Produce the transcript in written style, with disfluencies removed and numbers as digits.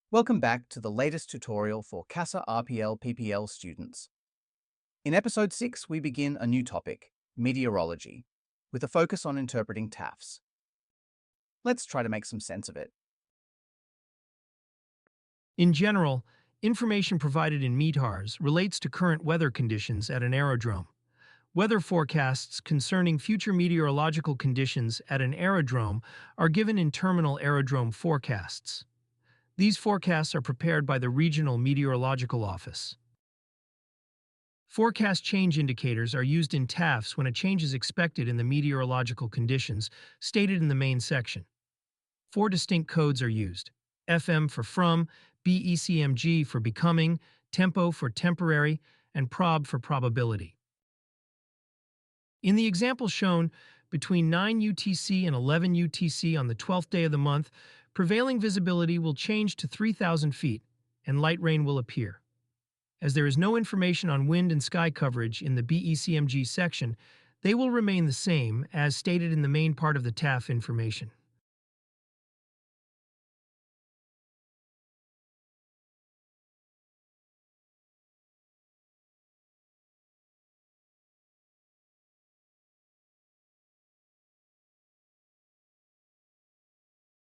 Welcome back to the latest tutorial for CASA RPL PPL students. In episode 6, we begin a new topic, meteorology, with a focus on interpreting TAFs. Let's try to make some sense of it. In general, information provided in METARs relates to current weather conditions at an aerodrome. Weather forecasts concerning future meteorological conditions at an aerodrome are given in terminal aerodrome forecasts. These forecasts are prepared by the Regional Meteorological Office. Forecast change indicators are used in TAFs when a change is expected in the meteorological conditions stated in the main section. Four distinct codes are used: FM for from, BECMG for becoming, tempo for temporary, and PROB for probability. In the example shown, between 9 UTC and 11 UTC on the 12th day of the month, prevailing visibility will change to 3,000 feet, and light rain will appear. As there is no information on wind and sky coverage in the BECMG section, they will remain the same as stated in the main part of the TAF information.